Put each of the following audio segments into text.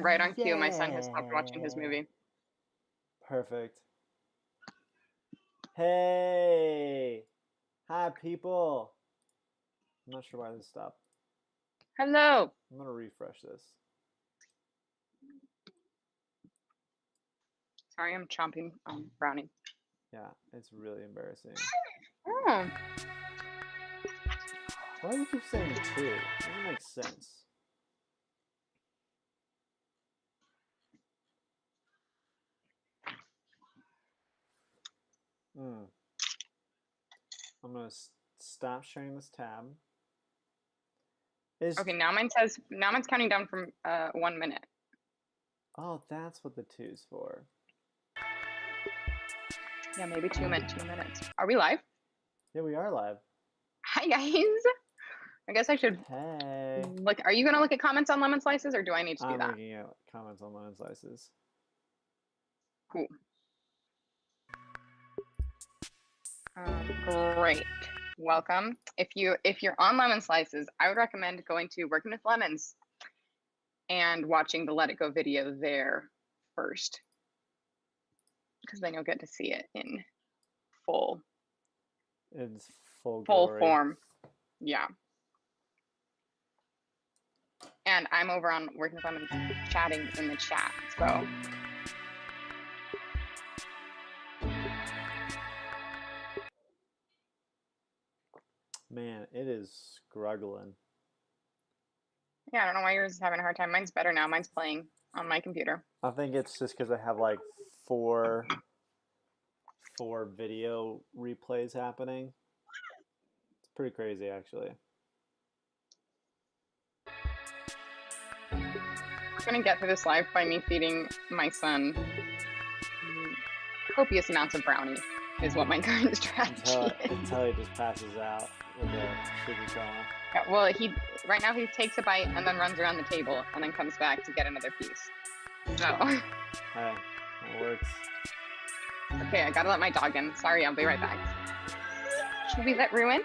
right on cue, my son has stopped watching his movie. Perfect. Hey! Hi, people! I'm not sure why this stopped. Hello! I'm gonna refresh this. Sorry, I'm chomping brownie. Yeah, it's really embarrassing. Oh, Why do you keep saying two? It doesn't make sense. I'm gonna stop sharing this tab. okay. Now mine's counting down from 1 minute. Oh, that's what the two's for. Yeah, maybe 2 minutes. Are we live? Yeah, we are live. Hi guys. I guess I should Hey. look. Are you gonna look at comments on lemon slices, or do I need to do I'm that? looking at comments on lemon slices. Cool. Great. Welcome. If you're on lemon slices, I would recommend going to Working with Lemons and watching the Let It Go video there first, because then you'll get to see it in full It's full full glory. form. Yeah. And I'm over on Working with Lemons chatting in the chat. So Man, it is struggling. yeah, I don't know why yours is having a hard time. Mine's better now. Mine's playing on my computer. I think it's just because I have like four video replays happening. It's pretty crazy, actually. I'm gonna get through this live by me feeding my son copious amounts of brownie is what my current strategy is. Until he just passes out with a sugar coma. Yeah, well, right now he takes a bite and then runs around the table and then comes back to get another piece. So. Hey, that works. Okay, I gotta let my dog in. Sorry, I'll be right back. Should we let Rue in?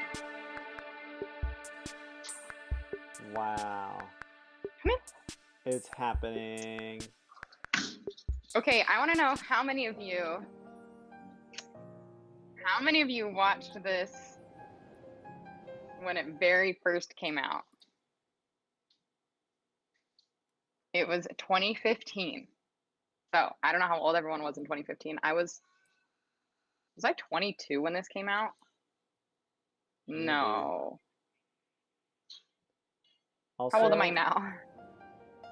Wow. Come in. It's happening. Okay, I want to know how many of you watched this when it very first came out. It was 2015. So I don't know how old everyone was in 2015. Was I 22 when this came out? Maybe. No. How old am I now?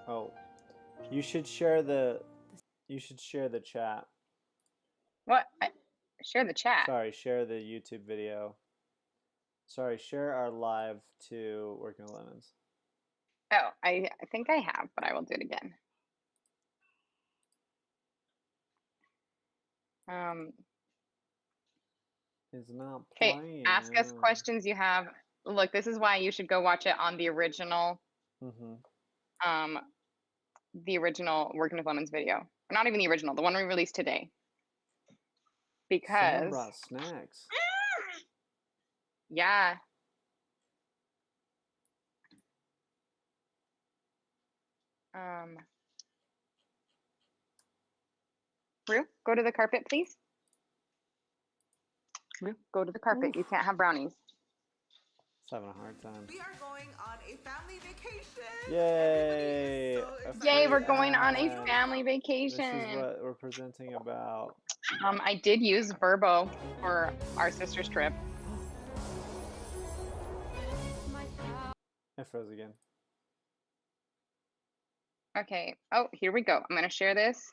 Oh, you should share the chat. What? Share the chat. Sorry, share the YouTube video. Sorry, share our live to Working with Lemons. Oh, I think I have, but I will do it again. It's not playing. Okay, ask us questions you have. Look, this is why you should go watch it on the original. The original Working with Lemons video. Or not even the original, the one we released today. Because someone brought snacks. Yeah. Rue, go to the carpet, please. Rue, go to the carpet. Oof. You can't have brownies. It's having a hard time. We are going on a family vacation. Yay! So Yay, we're going on a family vacation. This is what we're presenting about. I did use Vrbo for our sister's trip. I froze again. Okay. Oh, here we go. I'm going to share this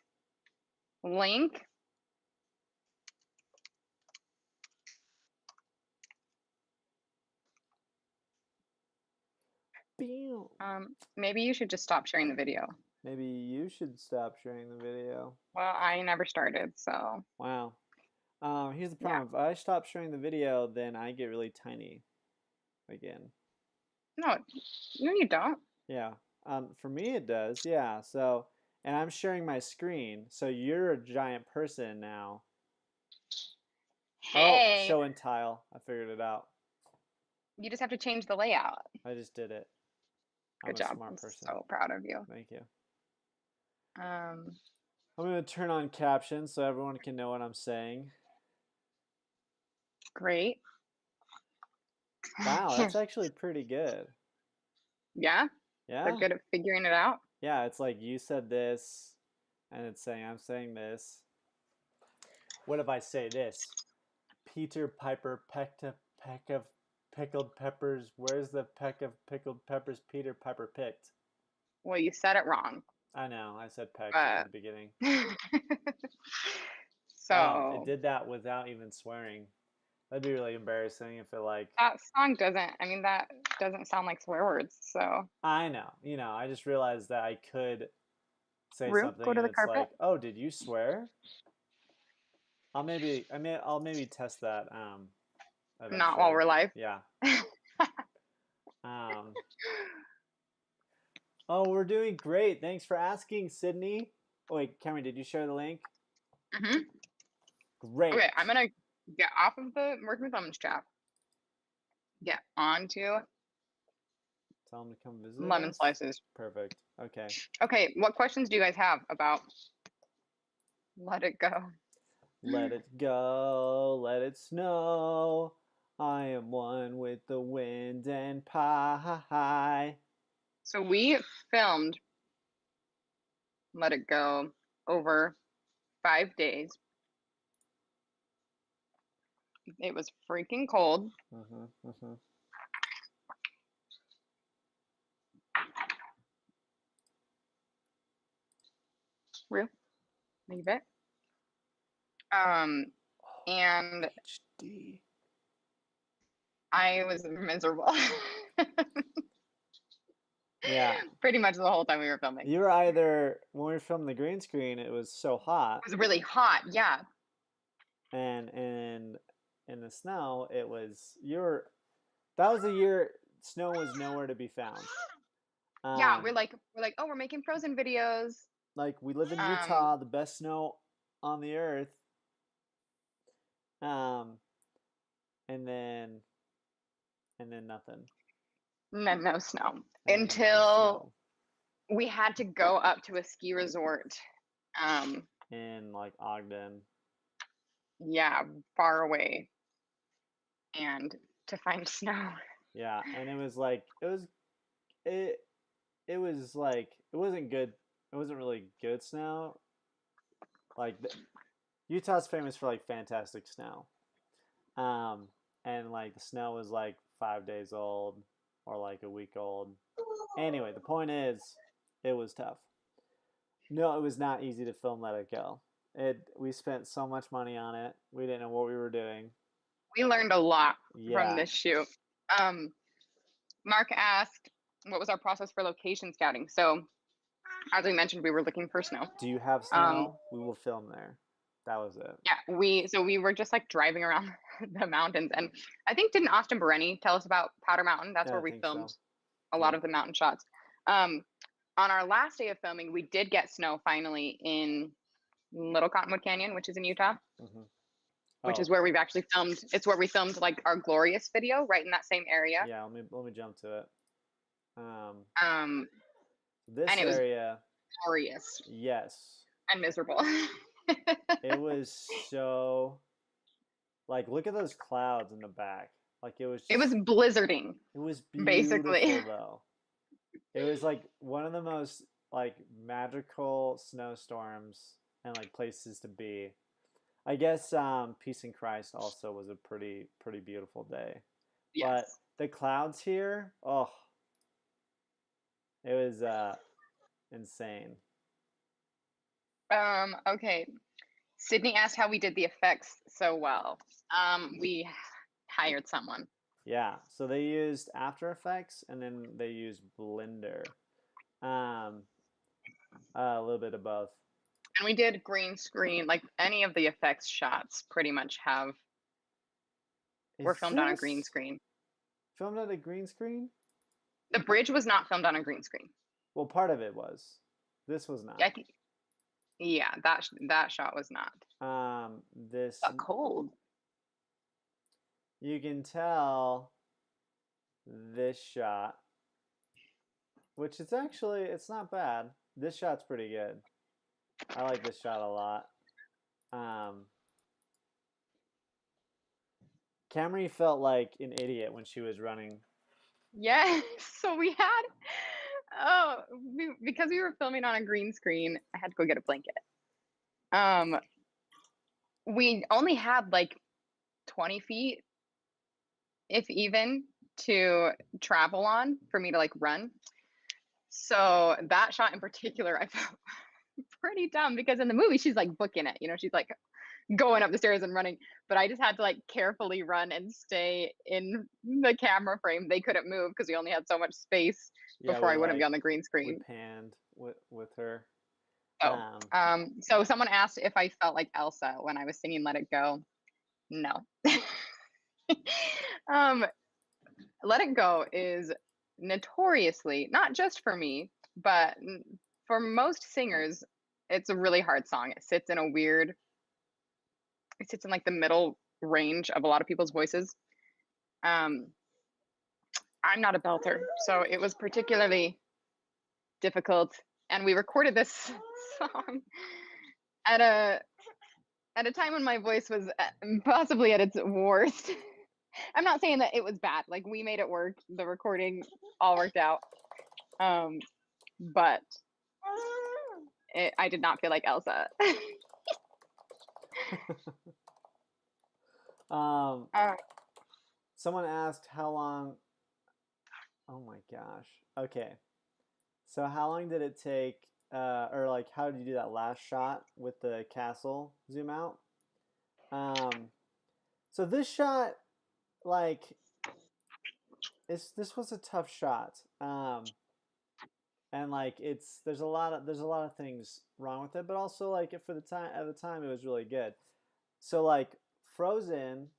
link. Maybe you should just stop sharing the video. Maybe you should stop sharing the video. Well, I never started, so. Wow. Here's the problem. Yeah. If I stop sharing the video, then I get really tiny again. No, you don't. Yeah. For me it does. Yeah. So, and I'm sharing my screen. So you're a giant person now. Hey. Oh, show and tile. I figured it out. You just have to change the layout. I just did it. Good job. I'm so proud of you. Thank you. Um, I'm going to turn on captions so everyone can know what I'm saying. great. Wow, that's actually pretty good. Yeah, they're Yeah? good at figuring it out. Yeah, it's like you said this, and it's saying I'm saying this. What if I say this? Peter Piper pecked a peck of pickled peppers. Where's the peck of pickled peppers Peter Piper picked? Well, you said it wrong. I know, I said pecked at But the beginning. Wow, it so did that without even swearing. That'd be really embarrassing if it like. that song doesn't, I mean, that doesn't sound like swear words. So, I know, I just realized that I could say Rue, something go to and the it's carpet. like, oh, did you swear? I'll maybe test that Not while eventually. we're live. Yeah. Um, oh, we're doing great. Thanks for asking, Sydney. Oh, wait, Cameron, did you share the link? Hmm. Great. Okay, I'm gonna get off of the Working with Lemons chat. Get onto Tell them to come visit lemon us. slices. Perfect. Okay. Okay, what questions do you guys have about Let It Go? Let it go, let it snow. I am one with the wind and pie. So we filmed Let It Go over 5 days. It was freaking cold. Mm-hmm, mm-hmm. Real, leave it. And HD. I was miserable. Yeah. Pretty much the whole time we were filming. You were either, when we were filming the green screen, it was so hot, It was really hot, yeah. and in the snow, it was, that was the year snow was nowhere to be found. Yeah, we're like, oh, we're making Frozen videos. Like, we live in Utah, the best snow on the earth. And then nothing. No snow. And then no Until snow we had to go up to a ski resort. in like Ogden. Yeah, far away. And to find snow. Yeah, and it was like it was like it wasn't good. It wasn't really good snow. Like Utah's famous for like fantastic snow. And like the snow was like 5 days old or like a week old. Anyway, the point is, it was tough. No, it was not easy to film Let It Go. We spent so much money on it. We didn't know what we were doing. We learned a lot Yeah. from this shoot. Mark asked, what was our process for location scouting? So, as we mentioned, we were looking for snow. Do you have snow? We will film there. That was it. Yeah, we were just like driving around the mountains, and I think didn't Austin Bereni tell us about Powder Mountain? That's Yeah, where I we think filmed so. a lot of the mountain shots. On our last day of filming, we did get snow finally in Little Cottonwood Canyon, which is in Utah, which is Oh, where we've actually filmed. It's where we filmed like our Glorious video, right in that same area. yeah. Let me jump to it. And This it was area, glorious yes, and miserable. it was so. Like, look at those clouds in the back. Like, it was just. It was blizzarding, It was basically. beautiful though. It was like one of the most like magical snowstorms and like places to be. I guess Peace in Christ also was a pretty beautiful day. Yes. But the clouds here, oh, it was insane. Okay. Sydney asked how we did the effects so well. We hired someone. Yeah, so they used After Effects and then they used Blender. A little bit of both. And we did green screen, like any of the effects shots pretty much were filmed on a green screen. Filmed on a green screen? The bridge was not filmed on a green screen. Well, part of it was. This was not. Yeah, that shot was not. This Got cold. You can tell this shot, which is actually, it's not bad. This shot's pretty good. I like this shot a lot. Um, Camry felt like an idiot when she was running. Yes. So we had, because we were filming on a green screen, I had to go get a blanket. We only had like 20 feet, if even, to travel on for me to like run. So that shot in particular, I felt pretty dumb because in the movie she's like booking it, she's like going up the stairs and running, but I just had to like carefully run and stay in the camera frame. They couldn't move because we only had so much space Yeah, before we I would have like been on the green we screen. panned with her. Oh, so someone asked if I felt like Elsa when I was singing Let It Go. No. Let It Go is notoriously, not just for me, but for most singers, it's a really hard song. It sits in like the middle range of a lot of people's voices. I'm not a belter, so it was particularly difficult. And we recorded this song at a time when my voice was possibly at its worst. I'm not saying that it was bad. Like, we made it work. The recording all worked out. But I did not feel like Elsa. Someone asked how long. Oh my gosh. Okay. So how long did it take, or like how did you do that last shot with the castle zoom out? So this shot, like, this was a tough shot. And like there's a lot of things wrong with it, but also like for the time at the time it was really good. So like Frozen,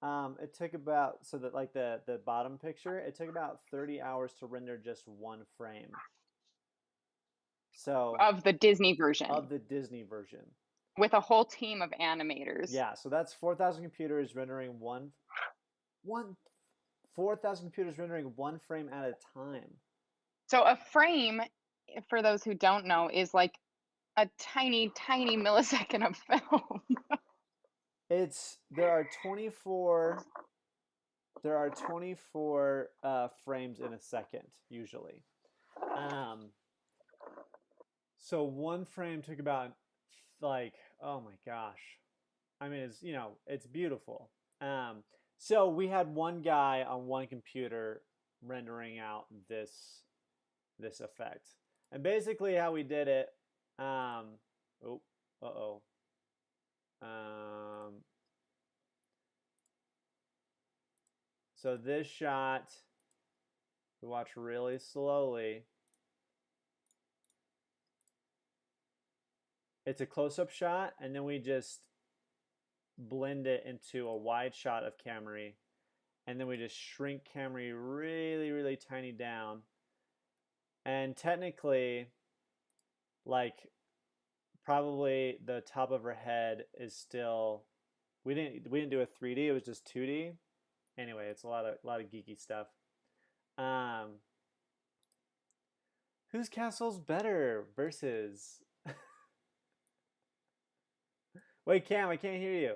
it took about, so that like the bottom picture, it took about 30 hours to render just one frame. So of the Disney version. Of the Disney version. With a whole team of animators. Yeah, so that's 4,000 computers rendering 4,000 computers rendering one frame at a time. So a frame, for those who don't know, is like a tiny, tiny millisecond of film. There are 24 frames in a second usually. So one frame took about, like, oh my gosh, I mean, it's beautiful. So we had one guy on one computer rendering out this effect, and basically how we did it. So this shot, we watch really slowly. It's a close-up shot, and then we just blend it into a wide shot of Camry, and then we just shrink Camry really, really tiny down. And technically, like, probably the top of her head is still, we didn't do a 3D, it was just 2D. Anyway, it's a lot of geeky stuff. Whose castle's better versus Wait, Cam, I can't hear you.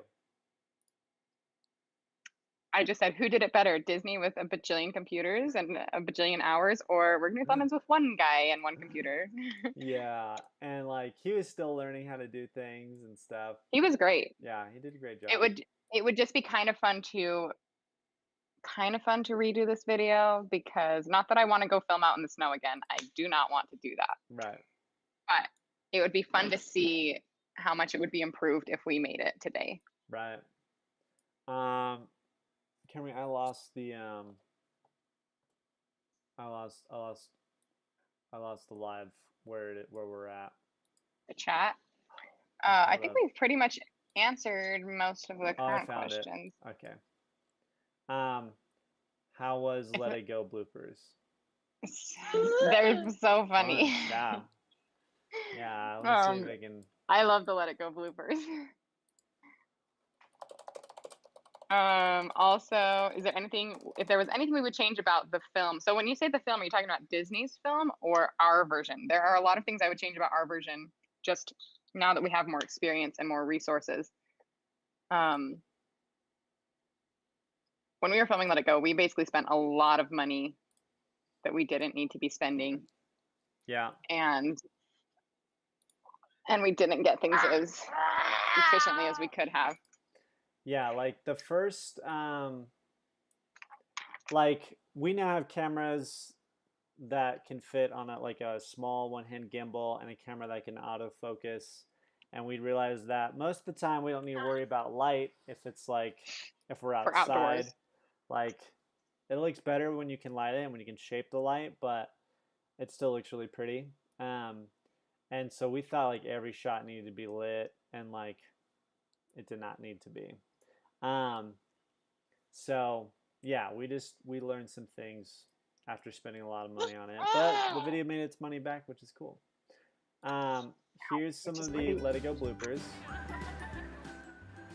I just said, who did it better? Disney with a bajillion computers and a bajillion hours, or Working with Lemons with one guy and one computer? Yeah, and like he was still learning how to do things and stuff. He was great. Yeah, he did a great job. It would just be kind of fun to redo this video, because not that I want to go film out in the snow again. I do not want to do that. Right. But it would be fun to see how much it would be improved if we made it today. Right. Camry, I lost the live where we're at. The chat. I think we've pretty much answered most of the current questions. It. Okay. How was Let It Go bloopers? They're so funny. Yeah. Yeah. Let's see if I can. I love the Let It Go bloopers. Also, if there was anything we would change about the film? So when you say the film, are you talking about Disney's film or our version? There are a lot of things I would change about our version just now that we have more experience and more resources. When we were filming Let It Go, we basically spent a lot of money that we didn't need to be spending, Yeah. and we didn't get things as efficiently as we could have. Yeah, like the first like we now have cameras that can fit on a small one-hand gimbal and a camera that can autofocus, and we realized that most of the time we don't need to worry about light if it's like if we're For outside. outdoors. Like it looks better when you can light it and when you can shape the light, but it still looks really pretty. And so we thought like every shot needed to be lit, and like it did not need to be. So yeah, we learned some things after spending a lot of money on it, but the video made its money back, which is cool. Here's some of the Let It Go bloopers.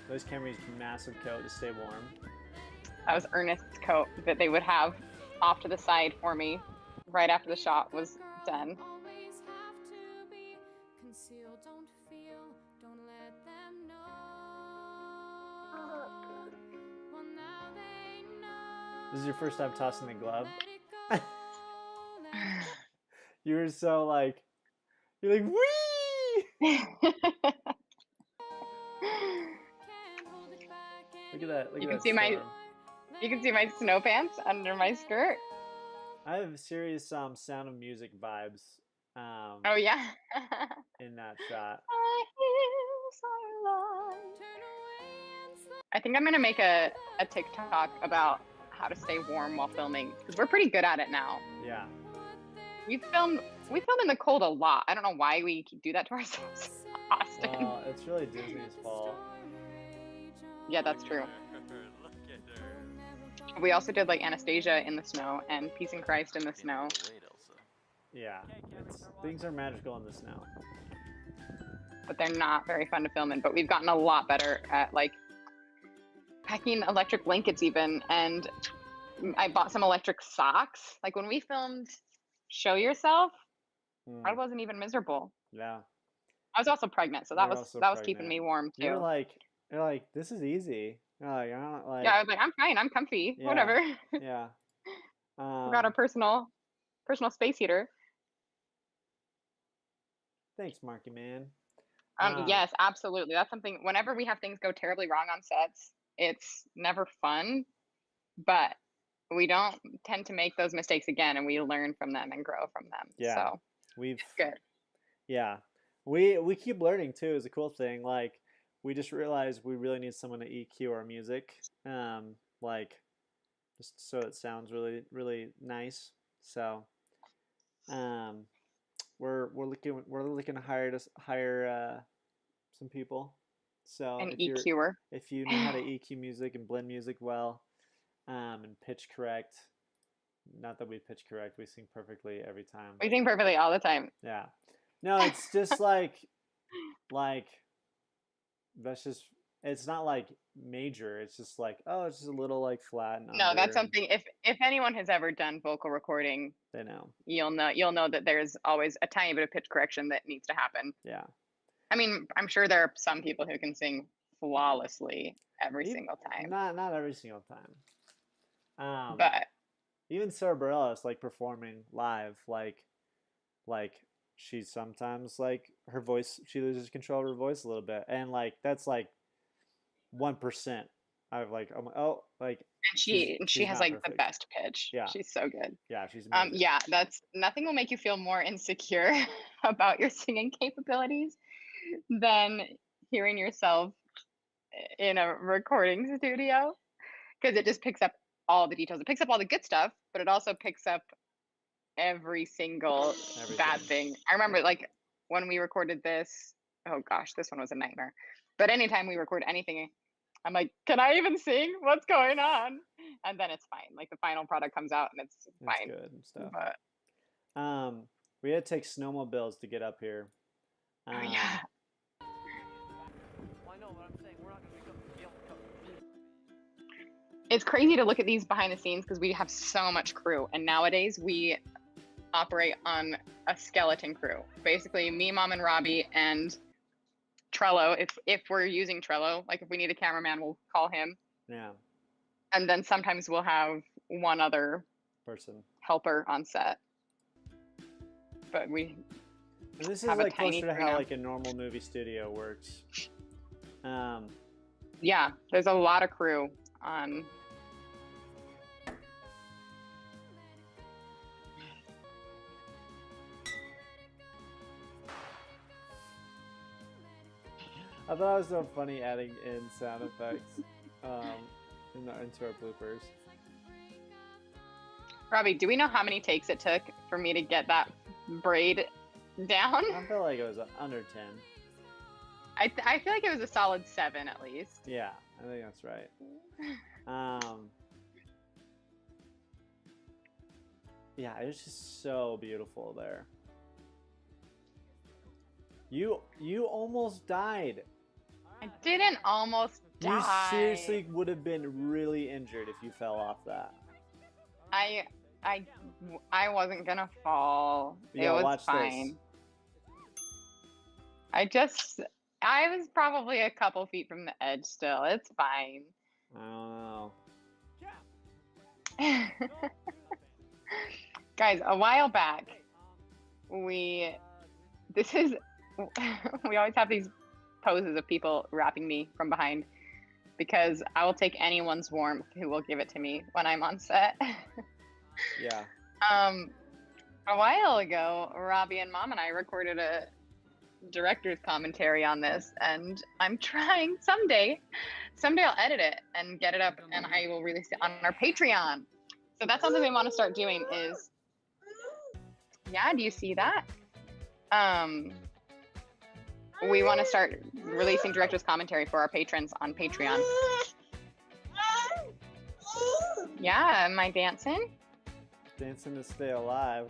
Those cameras use massive coat to stay warm. That was Ernest's coat that they would have off to the side for me right after the shot was done. This is your first time tossing the glove. You were so like, you're like, wee! Look at that. Look You at can that see my storm. you can see my snow pants under my skirt. I have serious Sound of Music vibes Oh yeah. in that shot. I think I'm gonna make a TikTok about how to stay warm while filming, because we're pretty good at it now. Yeah. We film in the cold a lot. I don't know why we do that to ourselves, Austin. Well, it's really Disney's fault. Yeah, that's true. We also did like Anastasia in the snow and Peace in Christ in the snow. Yeah. Things are magical in the snow. But they're not very fun to film in. But we've gotten a lot better at like packing electric blankets even, and I bought some electric socks. Like when we filmed Show Yourself, I wasn't even miserable. Yeah. I was also pregnant, so You that were was also keeping pregnant. me warm too. You're like, this is easy. You're like, I'm not like. Yeah, I was like, I'm fine, I'm comfy, Yeah. whatever. Yeah. We got our personal space heater. Thanks, Marky Man. Yes, absolutely. That's something. Whenever we have things go terribly wrong on sets, it's never fun, but we don't tend to make those mistakes again, and we learn from them and grow from them. Yeah. So We've good. Yeah. We keep learning too, is a cool thing. Like we just realized we really need someone to EQ our music. Like just so it sounds really, really nice. So we're looking to hire some people. So An if EQer. if you know how to EQ music and blend music well, and pitch correct, not that we pitch correct, we sing perfectly every time. We sing perfectly all the time. Yeah. No, it's just like that's just, it's not like major. It's just like, oh, it's just a little like flat and No, under, that's something. If anyone has ever done vocal recording, they know. you'll know that there's always a tiny bit of pitch correction that needs to happen. Yeah. I mean, I'm sure there are some people who can sing flawlessly every single time. Not every single time. But even Sarah Bareilles, like performing live, like she's sometimes like her voice, she loses control of her voice a little bit, and like that's like 1%. I've like, oh, like and she has not like perfect. the best pitch. Yeah. She's so good. Yeah, she's amazing. Yeah, that's nothing will make you feel more insecure about your singing capabilities than hearing yourself in a recording studio, because it just picks up all the details. It picks up all the good stuff, but it also picks up every single bad thing. I remember like when we recorded this, oh gosh, this one was a nightmare. But anytime we record anything, I'm like, can I even sing? What's going on? And then it's fine. Like the final product comes out and it's fine. It's good and stuff. But we had to take snowmobiles to get up here. oh yeah. It's crazy to look at these behind the scenes because we have so much crew, and nowadays we operate on a skeleton crew. Basically, me, Mom, and Robbie, and Trello. If we're using Trello, like if we need a cameraman, we'll call him. Yeah. And then sometimes we'll have one other Person. helper on set. But we And this is have a like tiny closer to crew how now. like a normal movie studio works. Yeah, there's a lot of crew on. I thought it was so funny adding in sound effects into our bloopers. Robbie, do we know how many takes it took for me to get that braid down? I feel like it was under 10. I feel like it was a solid 7 at least. Yeah, I think that's right. Yeah, it was just so beautiful there. You almost died. I didn't almost die. You seriously would have been really injured if you fell off that. I wasn't gonna fall. Yeah, it was watch fine. this. I was probably a couple feet from the edge still. It's fine. I don't know. Guys, a while back, we always have these poses of people wrapping me from behind because I will take anyone's warmth who will give it to me when I'm on set. Yeah. A while ago, Robbie and Mom and I recorded a director's commentary on this, and I'm trying someday I'll edit it and get it up, and I will release it on our Patreon. So that's something we want to start doing is, yeah, do you see that? We want to start releasing director's commentary for our patrons on Patreon. Yeah, am I dancing? Dancing to stay alive.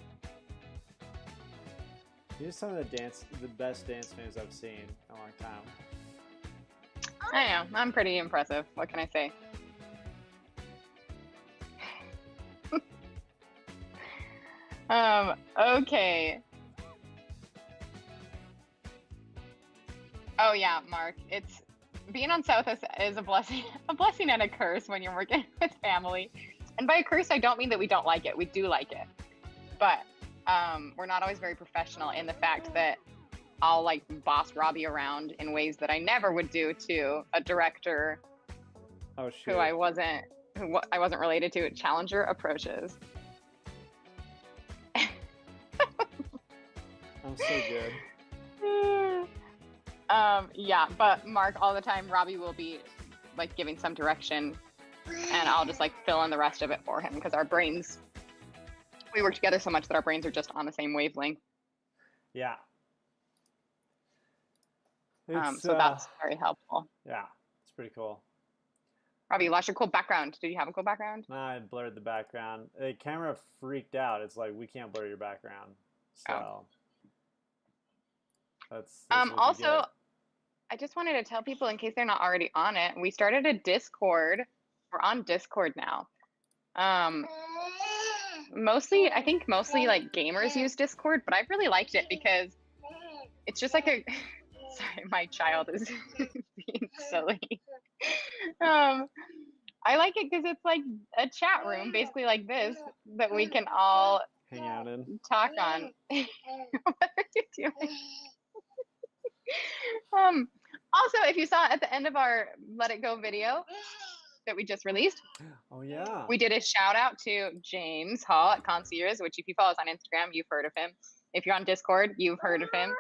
These are some of the best dance moves I've seen in a long time. I know, I'm pretty impressive. What can I say? Okay. Oh yeah, Mark. It's being on South is a blessing, and a curse when you're working with family. And by a curse, I don't mean that we don't like it. We do like it, but we're not always very professional in the fact that I'll like boss Robbie around in ways that I never would do to a director Oh shoot. who I wasn't related to. Challenger approaches. I'm so good. Yeah, but Mark, all the time, Robbie will be like giving some direction, and I'll just like fill in the rest of it for him because we work together so much that our brains are just on the same wavelength. Yeah. So that's very helpful. Yeah, it's pretty cool. Robbie, you lost your cool background. Did you have a cool background? I blurred the background. The camera freaked out. It's like, we can't blur your background. So that's what you Also, get. I just wanted to tell people in case they're not already on it, we started a Discord. We're on Discord now. I think mostly like gamers use Discord, but I've really liked it because it's just like a sorry, my child is being silly. I like it because it's like a chat room, basically like this, that we can all Hang out in. talk on. What are you doing? Also, if you saw at the end of our Let It Go video that we just released, Oh yeah. we did a shout out to James Hall at Concierge, which if you follow us on Instagram, you've heard of him. If you're on Discord, you've heard of him.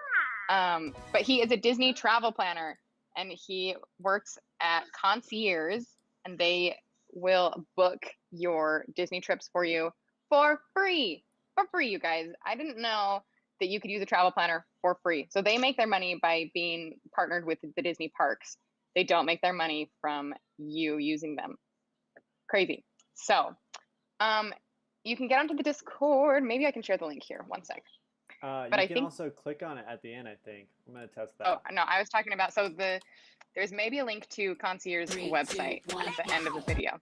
But he is a Disney travel planner, and he works at Concierge, and they will book your Disney trips for you for free. For free, you guys. I didn't know that you could use a travel planner for free. So they make their money by being partnered with the Disney parks. They don't make their money from you using them. Crazy. So you can get onto the Discord. Maybe I can share the link here. One sec. But I you can think- also click on it at the end, I think. I'm going to test that. Oh, no, I was talking about, so there's maybe a link to Concierge's website at the end of the video.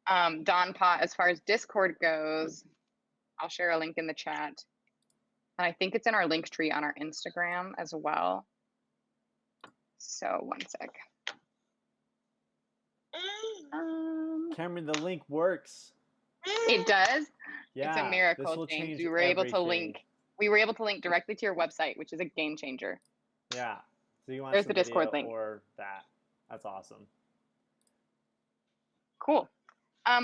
Don Pot, as far as Discord goes, I'll share a link in the chat. And I think it's in our link tree on our Instagram as well. So one sec. Cameron, the link works. It does. Yeah, It's a this miracle, will James. change We were able to everything. link. We were able to link directly to your website, which is a game changer. Yeah. So you want There's the the Discord video link. or that? That's awesome. Cool.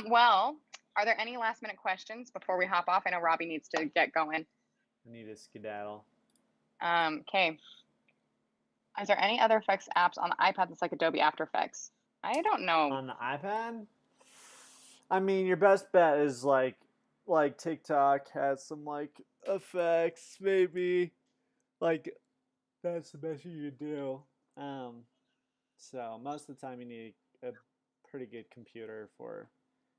Well, are there any last minute questions before we hop off? I know Robbie needs to get going. I need a skedaddle. Okay. Is there any other effects apps on the iPad that's like Adobe After Effects? I don't know. On the iPad? I mean, your best bet is like TikTok has some like effects, maybe. Like that's the best you could do. So most of the time you need a pretty good computer for.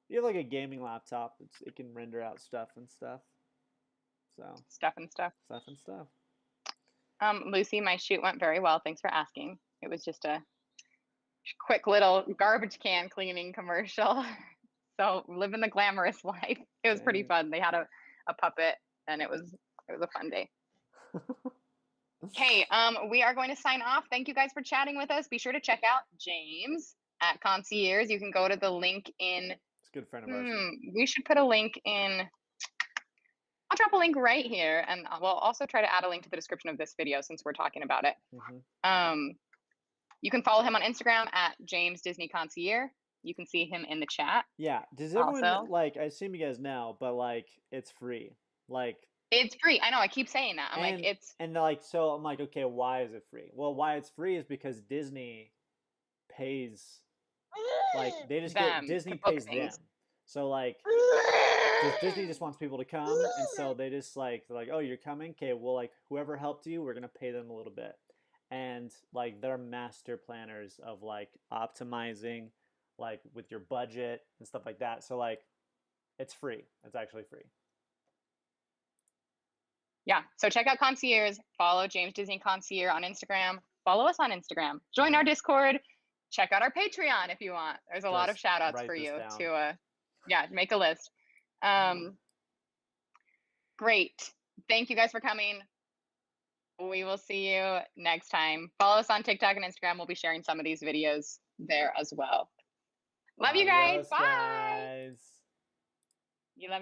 You have like a gaming laptop. It can render out stuff and stuff. So Stuff and stuff. stuff. Lucy, my shoot went very well. Thanks for asking. It was just a quick little garbage can cleaning commercial. So living the glamorous life. It was pretty Dang. fun. They had a puppet and it was a fun day. Okay, we are going to sign off. Thank you guys for chatting with us. Be sure to check out James at Concierge. You can go to the link in. It's a good friend of ours. We should put a link in. I'll drop a link right here, and we'll also try to add a link to the description of this video since we're talking about it. You can follow him on Instagram at James Disney Concierge. You can see him in the chat. Yeah. Does everyone Also- like? I assume you guys know, but like it's free. Like It's free. I know. I keep saying that. I'm like, it's and like so I'm like, okay, why is it free? Well, why it's free is because Disney pays like they just Them get Disney to book pays them. things. So like Disney just wants people to come, and so they just like they're like, oh, you're coming, okay, well like whoever helped you, we're gonna pay them a little bit, and like they're master planners of like optimizing like with your budget and stuff like that. So like it's free. It's actually free. Yeah. So check out Concierge. Follow James Disney Concierge on Instagram. Follow us on Instagram. Join our Discord. Check out our Patreon if you want. There's a lot of Just shout outs write for this you down. to make a list. Great. Thank you guys for coming. We will see you next time. Follow us on TikTok and Instagram. We'll be sharing some of these videos there as well. Love you guys. Adios, Bye. guys. You love